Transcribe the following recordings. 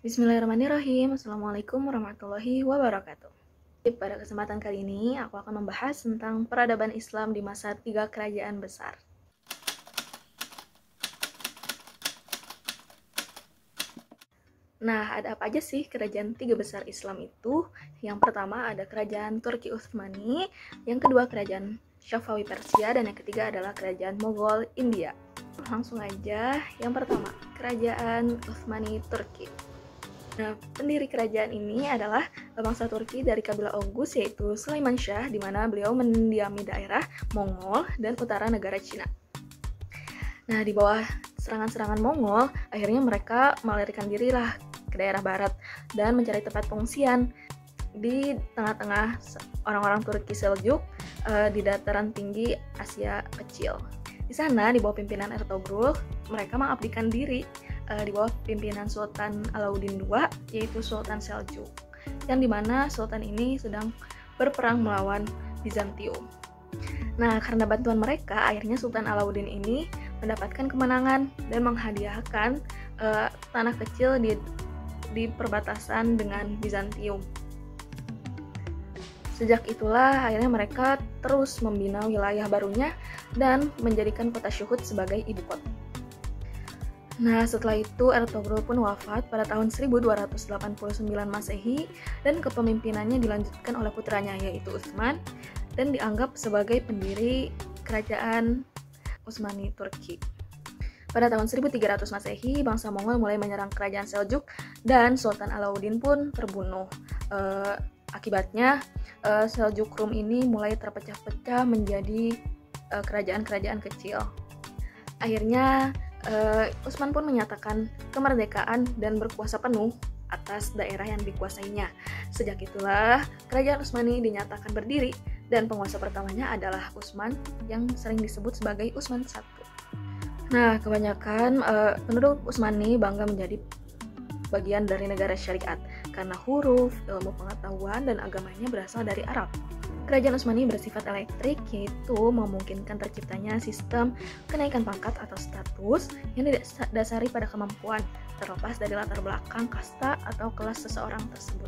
Bismillahirrahmanirrahim. Assalamualaikum warahmatullahi wabarakatuh. Pada kesempatan kali ini, aku akan membahas tentang peradaban Islam di masa 3 kerajaan besar. Nah, ada apa aja sih kerajaan 3 besar Islam itu? Yang pertama ada kerajaan Turki Utsmani, yang kedua kerajaan Syafawi Persia, dan yang ketiga adalah kerajaan Mogol India. Langsung aja, yang pertama, kerajaan Utsmani Turki. Nah, pendiri kerajaan ini adalah bangsa Turki dari kabilah Oghuz, yaitu Sulaiman Shah, di mana beliau mendiami daerah Mongol dan utara negara Cina. Nah, di bawah serangan-serangan Mongol, akhirnya mereka melarikan diri lah ke daerah barat dan mencari tempat pengungsian di tengah-tengah orang-orang Turki Seljuk di dataran tinggi Asia Kecil. Di sana, di bawah pimpinan Ertugrul, mereka mengabdikan diri di bawah pimpinan Sultan Alauddin II, yaitu Sultan Seljuk, yang dimana Sultan ini sedang berperang melawan Bizantium. Nah, karena bantuan mereka, akhirnya Sultan Alauddin ini mendapatkan kemenangan dan menghadiahkan tanah kecil di perbatasan dengan Bizantium. Sejak itulah akhirnya mereka terus membina wilayah barunya dan menjadikan kota Syuhud sebagai ibu kota. Nah, setelah itu Ertugrul pun wafat pada tahun 1289 Masehi dan kepemimpinannya dilanjutkan oleh putranya yaitu Utsman dan dianggap sebagai pendiri kerajaan Utsmani Turki. Pada tahun 1300 Masehi, bangsa Mongol mulai menyerang kerajaan Seljuk dan Sultan Alauddin pun terbunuh. Akibatnya, Seljuk Rum ini mulai terpecah-pecah menjadi kerajaan-kerajaan kecil. Akhirnya, Utsman pun menyatakan kemerdekaan dan berkuasa penuh atas daerah yang dikuasainya. Sejak itulah, kerajaan Utsmani dinyatakan berdiri dan penguasa pertamanya adalah Utsman yang sering disebut sebagai Utsman I. Nah, kebanyakan penduduk Utsmani bangga menjadi bagian dari negara syariat karena huruf, ilmu pengetahuan, dan agamanya berasal dari Arab. Kerajaan Utsmani bersifat elektrik, yaitu memungkinkan terciptanya sistem kenaikan pangkat atau status yang didasari pada kemampuan, terlepas dari latar belakang, kasta, atau kelas seseorang tersebut.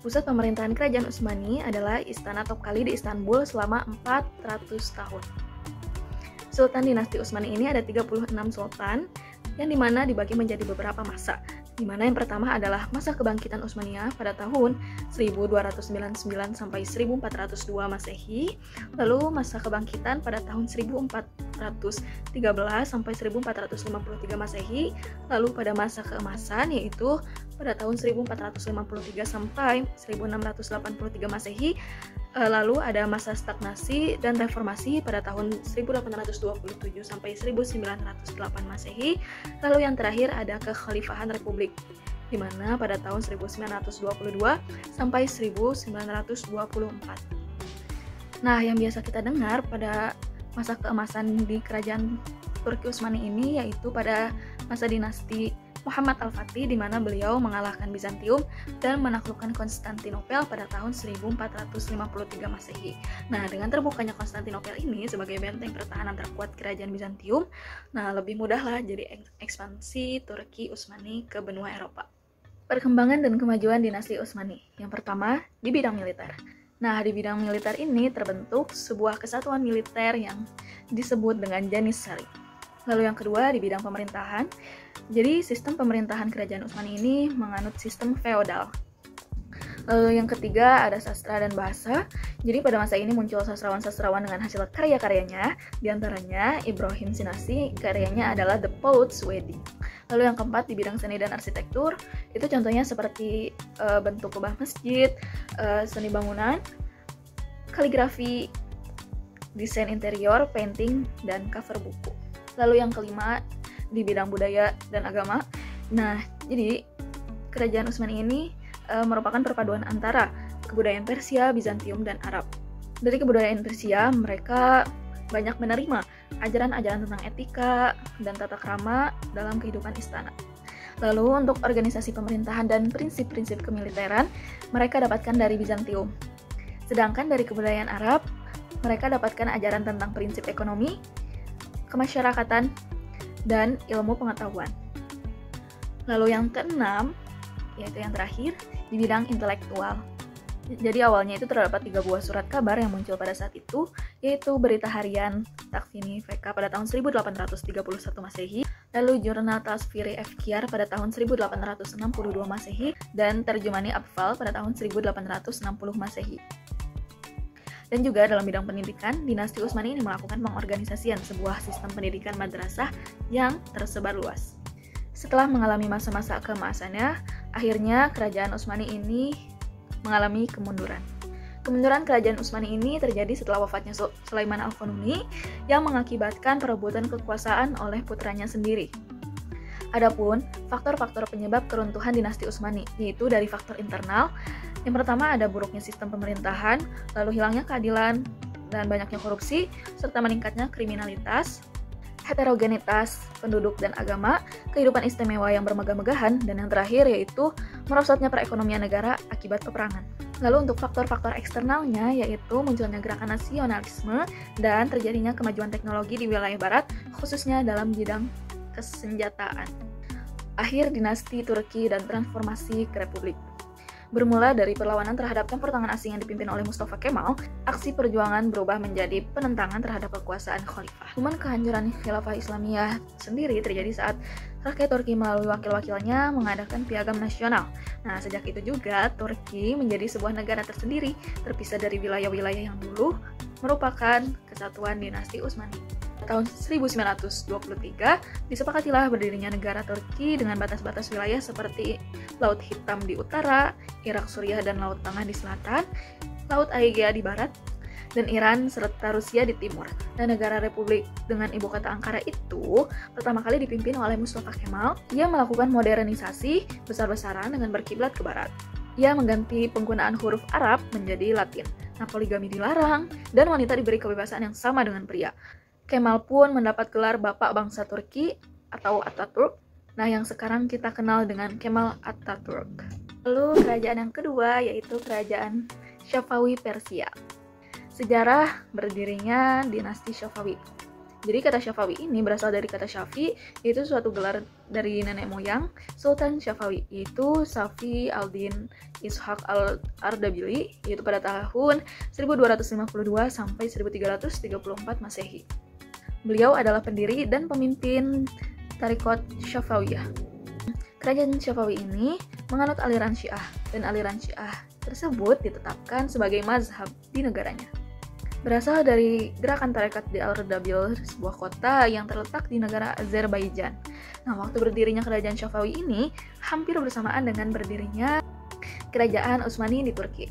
Pusat pemerintahan kerajaan Utsmani adalah Istana Topkapı di Istanbul selama 400 tahun. Sultan dinasti Utsmani ini ada 36 sultan, yang dimana dibagi menjadi beberapa masa, di mana yang pertama adalah masa kebangkitan Utsmaniyah pada tahun 1299 sampai 1402 Masehi, lalu masa kebangkitan pada tahun 1413 sampai 1453 Masehi, lalu pada masa keemasan yaitu pada tahun 1453 sampai 1683 Masehi, lalu ada masa stagnasi dan reformasi pada tahun 1827 sampai 1908 Masehi, lalu yang terakhir ada kekhalifahan republik di mana pada tahun 1922 sampai 1924. Nah, yang biasa kita dengar pada masa keemasan di kerajaan Turki Utsmani ini yaitu pada masa dinasti Muhammad Al-Fatih, di mana beliau mengalahkan Bizantium dan menaklukkan Konstantinopel pada tahun 1453 Masehi. Nah, dengan terbukanya Konstantinopel ini sebagai benteng pertahanan terkuat kerajaan Bizantium, nah lebih mudahlah jadi ekspansi Turki Utsmani ke benua Eropa. Perkembangan dan kemajuan dinasti Utsmani. Yang pertama, di bidang militer. Nah, di bidang militer ini terbentuk sebuah kesatuan militer yang disebut dengan Janissary. Lalu yang kedua, di bidang pemerintahan. Jadi, sistem pemerintahan kerajaan Utsmani ini menganut sistem feodal. Lalu yang ketiga, ada sastra dan bahasa. Jadi, pada masa ini muncul sastrawan-sastrawan dengan hasil karya-karyanya. Di antaranya, Ibrahim Sinasi, karyanya adalah The Poet's Wedding. Lalu yang keempat, di bidang seni dan arsitektur, itu contohnya seperti bentuk kubah masjid, seni bangunan, kaligrafi, desain interior, painting, dan cover buku. Lalu yang kelima, di bidang budaya dan agama. Nah, jadi kerajaan Utsmani ini merupakan perpaduan antara kebudayaan Persia, Bizantium, dan Arab. Dari kebudayaan Persia, mereka banyak menerima ajaran-ajaran tentang etika dan tata krama dalam kehidupan istana. Lalu untuk organisasi pemerintahan dan prinsip-prinsip kemiliteran, mereka dapatkan dari Bizantium. Sedangkan dari kebudayaan Arab, mereka dapatkan ajaran tentang prinsip ekonomi, kemasyarakatan, dan ilmu pengetahuan. Lalu yang keenam, yaitu yang terakhir di bidang intelektual. Jadi awalnya itu terdapat 3 buah surat kabar yang muncul pada saat itu, yaitu Berita Harian Takvimi VK pada tahun 1831 Masehi, lalu Jurnal Tasfiri Efkiar pada tahun 1862 Masehi, dan Terjemani Atfal pada tahun 1860 Masehi. Dan juga dalam bidang pendidikan, dinasti Utsmani ini melakukan pengorganisasian sebuah sistem pendidikan madrasah yang tersebar luas. Setelah mengalami masa-masa keemasannya, akhirnya kerajaan Utsmani ini mengalami kemunduran. Kemunduran kerajaan Utsmani ini terjadi setelah wafatnya Sulaiman Al-Qanuni yang mengakibatkan perebutan kekuasaan oleh putranya sendiri. Adapun faktor-faktor penyebab keruntuhan dinasti Utsmani, yaitu dari faktor internal. Yang pertama ada buruknya sistem pemerintahan, lalu hilangnya keadilan dan banyaknya korupsi, serta meningkatnya kriminalitas, heterogenitas penduduk dan agama, kehidupan istimewa yang bermegah-megahan, dan yang terakhir yaitu merosotnya perekonomian negara akibat peperangan. Lalu untuk faktor-faktor eksternalnya yaitu munculnya gerakan nasionalisme dan terjadinya kemajuan teknologi di wilayah barat, khususnya dalam bidang kesenjataan. Akhir dinasti Turki dan transformasi ke republik. Bermula dari perlawanan terhadap campur tangan asing yang dipimpin oleh Mustafa Kemal, aksi perjuangan berubah menjadi penentangan terhadap kekuasaan khalifah. Namun kehancuran khilafah Islamiyah sendiri terjadi saat rakyat Turki melalui wakil-wakilnya mengadakan piagam nasional. Nah, sejak itu juga Turki menjadi sebuah negara tersendiri, terpisah dari wilayah-wilayah yang dulu merupakan kesatuan dinasti Utsmani. Tahun 1923, disepakatilah berdirinya negara Turki dengan batas-batas wilayah seperti Laut Hitam di utara, Irak, Suriah, dan Laut Tengah di selatan, Laut Aegea di barat, dan Iran serta Rusia di timur. Dan negara republik dengan ibu kota Ankara itu pertama kali dipimpin oleh Mustafa Kemal. Ia melakukan modernisasi besar-besaran dengan berkiblat ke barat. Ia mengganti penggunaan huruf Arab menjadi Latin. Nah, poligami dilarang, dan wanita diberi kebebasan yang sama dengan pria. Kemal pun mendapat gelar Bapak Bangsa Turki atau Atatürk, nah yang sekarang kita kenal dengan Kemal Atatürk. Lalu kerajaan yang kedua yaitu kerajaan Safawi Persia. Sejarah berdirinya dinasti Safawi. Jadi kata Safawi ini berasal dari kata Syafi, yaitu suatu gelar dari nenek moyang Sultan Safawi, yaitu Safi al-Din Ishaq al-Ardabili, yaitu pada tahun 1252 sampai 1334 Masehi. Beliau adalah pendiri dan pemimpin Tariqat Syafawiyah. Kerajaan Safawi ini menganut aliran Syiah, dan aliran Syiah tersebut ditetapkan sebagai mazhab di negaranya. Berasal dari gerakan tarekat di Ardabil, sebuah kota yang terletak di negara Azerbaijan. Nah, waktu berdirinya kerajaan Safawi ini hampir bersamaan dengan berdirinya kerajaan Utsmani di Turki.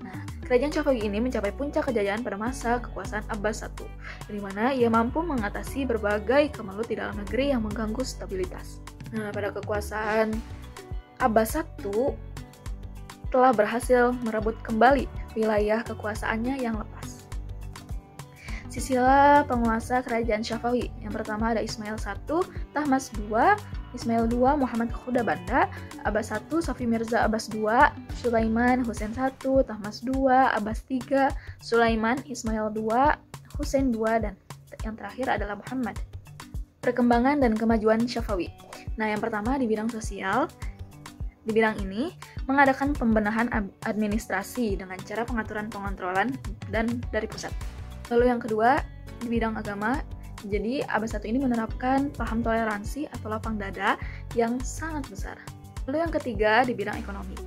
Nah, kerajaan Safawi ini mencapai puncak kejayaan pada masa kekuasaan Abbas I, di mana ia mampu mengatasi berbagai kemelut di dalam negeri yang mengganggu stabilitas. Nah, pada kekuasaan Abbas I telah berhasil merebut kembali wilayah kekuasaannya yang lepas. Silsilah penguasa kerajaan Safawi. Yang pertama ada Ismail I, Tahmasp II, Ismail II, Muhammad Khudabanda, Abbas I, Safi Mirza Abbas II, Sulaiman Husain I, Tahmasp II, Abbas III, Sulaiman Ismail II, Husain II, dan yang terakhir adalah Muhammad. Perkembangan dan kemajuan Safawi. Nah, yang pertama di bidang sosial. Di bidang ini, mengadakan pembenahan administrasi dengan cara pengaturan pengontrolan dan dari pusat. Lalu yang kedua, di bidang agama, jadi Abbas I ini menerapkan paham toleransi atau lapang dada yang sangat besar. Lalu yang ketiga, di bidang ekonomi.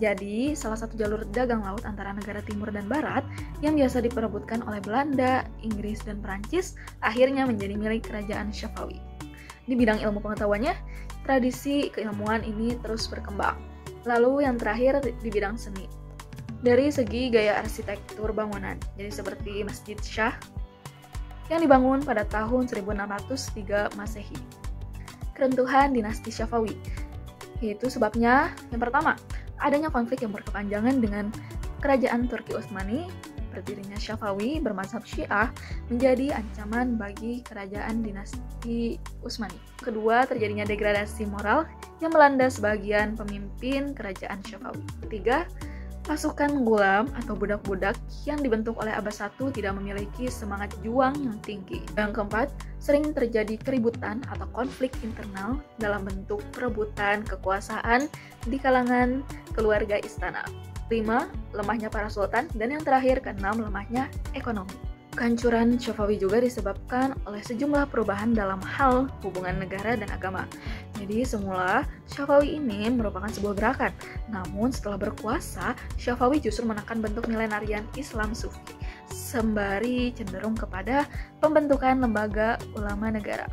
Jadi, salah satu jalur dagang laut antara negara timur dan barat yang biasa diperebutkan oleh Belanda, Inggris, dan Perancis akhirnya menjadi milik kerajaan Safawi. Di bidang ilmu pengetahuannya, tradisi keilmuan ini terus berkembang. Lalu yang terakhir di bidang seni. Dari segi gaya arsitektur bangunan, jadi seperti Masjid Shah yang dibangun pada tahun 1603 Masehi. Keruntuhan dinasti Safawi, yaitu sebabnya yang pertama, adanya konflik yang berkepanjangan dengan kerajaan Turki Utsmani. Berdirinya Safawi bermazhab Syiah menjadi ancaman bagi kerajaan dinasti Utsmani. Kedua, terjadinya degradasi moral yang melanda sebagian pemimpin kerajaan Safawi. Ketiga, Pasukan gulam atau budak-budak yang dibentuk oleh Abbas I tidak memiliki semangat juang yang tinggi. Yang keempat, sering terjadi keributan atau konflik internal dalam bentuk perebutan kekuasaan di kalangan keluarga istana. 5. Lemahnya para sultan. Dan yang terakhir, keenam, lemahnya ekonomi. Kehancuran Safawi juga disebabkan oleh sejumlah perubahan dalam hal hubungan negara dan agama. Jadi semula Safawi ini merupakan sebuah gerakan. Namun setelah berkuasa, Safawi justru menekan bentuk milenarian Islam Sufi, sembari cenderung kepada pembentukan lembaga ulama negara.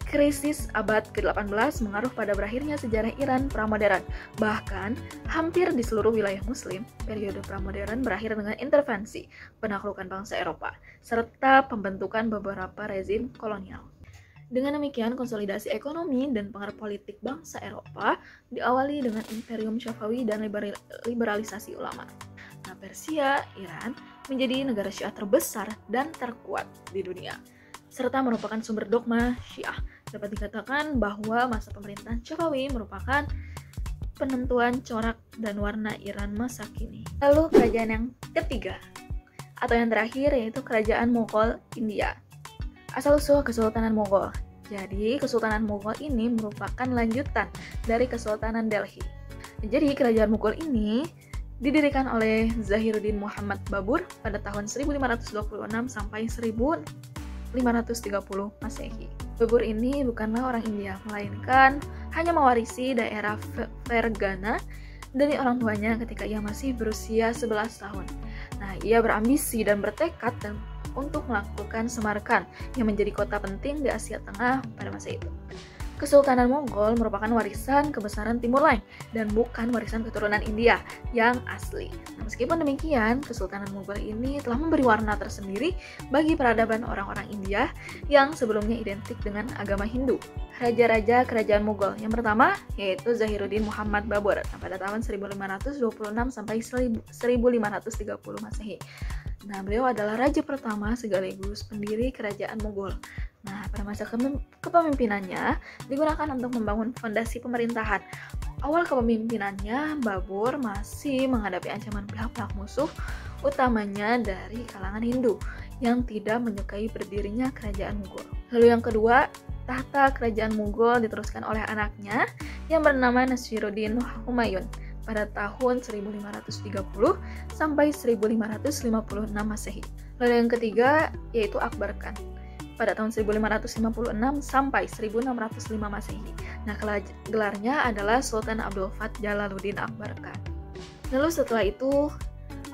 Krisis abad ke-18 mengaruh pada berakhirnya sejarah Iran pramodern. Bahkan, hampir di seluruh wilayah muslim, periode pramodern berakhir dengan intervensi, penaklukan bangsa Eropa, serta pembentukan beberapa rezim kolonial. Dengan demikian, konsolidasi ekonomi dan pengaruh politik bangsa Eropa diawali dengan Imperium Safawi dan liberalisasi ulama. Nah, Persia, Iran, menjadi negara Syiah terbesar dan terkuat di dunia, serta merupakan sumber dogma Syiah. Dapat dikatakan bahwa masa pemerintahan Safawi merupakan penentuan corak dan warna Iran masa kini. Lalu kerajaan yang ketiga, atau yang terakhir, yaitu Kerajaan Mughal India. Asal-usul Kesultanan Mughal. Jadi, Kesultanan Mughal ini merupakan lanjutan dari Kesultanan Delhi. Jadi, Kerajaan Mughal ini didirikan oleh Zahiruddin Muhammad Babur pada tahun 1526 sampai 1530 Masehi. Babur ini bukanlah orang India, melainkan hanya mewarisi daerah Fergana dari orang tuanya ketika ia masih berusia 11 tahun. Nah, ia berambisi dan bertekad untuk melakukan Samarkand yang menjadi kota penting di Asia Tengah pada masa itu. Kesultanan Mongol merupakan warisan kebesaran Timur Lain dan bukan warisan keturunan India yang asli. Nah, meskipun demikian, Kesultanan Mongol ini telah memberi warna tersendiri bagi peradaban orang-orang India yang sebelumnya identik dengan agama Hindu. Raja-raja Kerajaan Mughal yang pertama yaitu Zahiruddin Muhammad Babur pada tahun 1526 sampai 1530 Masehi. Nah, beliau adalah raja pertama sekaligus pendiri Kerajaan Mughal. Nah, pada masa kepemimpinannya digunakan untuk membangun fondasi pemerintahan. Awal kepemimpinannya, Babur masih menghadapi ancaman pihak-pihak musuh, utamanya dari kalangan Hindu yang tidak menyukai berdirinya Kerajaan Mughal. Lalu yang kedua, tahta Kerajaan Mughal diteruskan oleh anaknya yang bernama Nasiruddin Humayun pada tahun 1530 sampai 1556 Masehi. Lalu yang ketiga yaitu Akbar Khan pada tahun 1556 sampai 1605 Masehi. Nah, gelarnya adalah Sultan Abdul Fath Jalaluddin Akbar Khan. Lalu setelah itu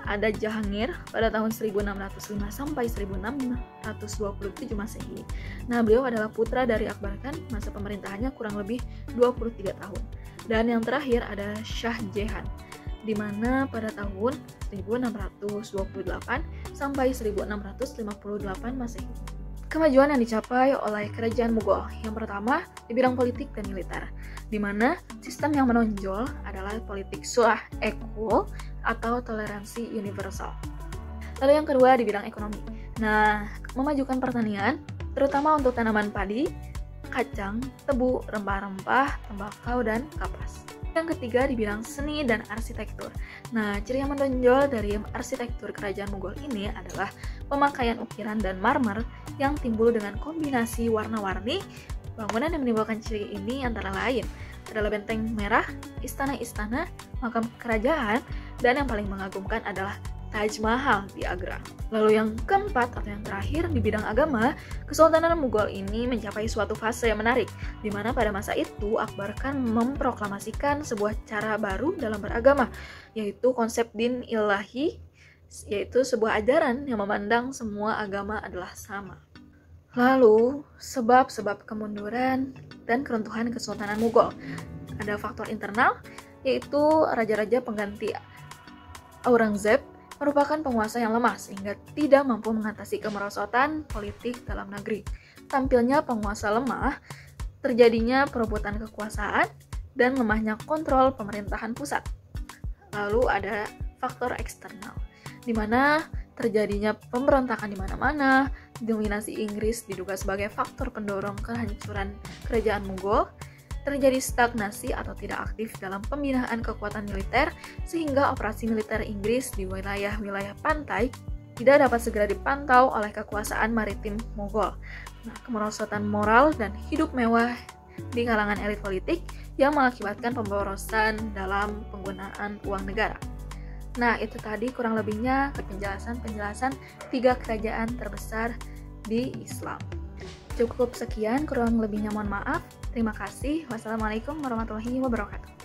ada Jahangir pada tahun 1605 sampai 1627 Masehi. Nah, beliau adalah putra dari Akbar Khan, masa pemerintahannya kurang lebih 23 tahun. Dan yang terakhir ada Shah Jahan, di mana pada tahun 1628 sampai 1658 Masehi. Kemajuan yang dicapai oleh Kerajaan Mughal yang pertama di bidang politik dan militer, di mana sistem yang menonjol adalah politik sulh equal atau toleransi universal. Lalu yang kedua di bidang ekonomi. Nah, memajukan pertanian, terutama untuk tanaman padi, kacang, tebu, rempah-rempah, tembakau, dan kapas. Yang ketiga di bidang seni dan arsitektur. Nah, ciri yang menonjol dari arsitektur Kerajaan Mughal ini adalah pemakaian ukiran dan marmer yang timbul dengan kombinasi warna-warni. Bangunan yang menimbulkan ciri ini antara lain adalah benteng merah, istana-istana, makam kerajaan, dan yang paling mengagumkan adalah Taj Mahal di Agra. Lalu yang keempat atau yang terakhir di bidang agama, Kesultanan Mughal ini mencapai suatu fase yang menarik, di mana pada masa itu Akbar Khan memproklamasikan sebuah cara baru dalam beragama, yaitu konsep din ilahi, yaitu sebuah ajaran yang memandang semua agama adalah sama. Lalu, sebab-sebab kemunduran dan keruntuhan Kesultanan Mughal. Ada faktor internal, yaitu raja-raja pengganti Aurangzeb merupakan penguasa yang lemah sehingga tidak mampu mengatasi kemerosotan politik dalam negeri. Tampilnya penguasa lemah, terjadinya perebutan kekuasaan, dan lemahnya kontrol pemerintahan pusat. Lalu ada faktor eksternal, di mana terjadinya pemberontakan di mana-mana. Dominasi Inggris diduga sebagai faktor pendorong kehancuran Kerajaan Mughal, terjadi stagnasi atau tidak aktif dalam pembinaan kekuatan militer, sehingga operasi militer Inggris di wilayah-wilayah pantai tidak dapat segera dipantau oleh kekuasaan maritim Mogol. Nah, kemerosotan moral dan hidup mewah di kalangan elit politik yang mengakibatkan pemborosan dalam penggunaan uang negara. Nah, itu tadi kurang lebihnya penjelasan 3 kerajaan terbesar di Islam. Cukup sekian, kurang lebihnya mohon maaf. Terima kasih. Wassalamualaikum warahmatullahi wabarakatuh.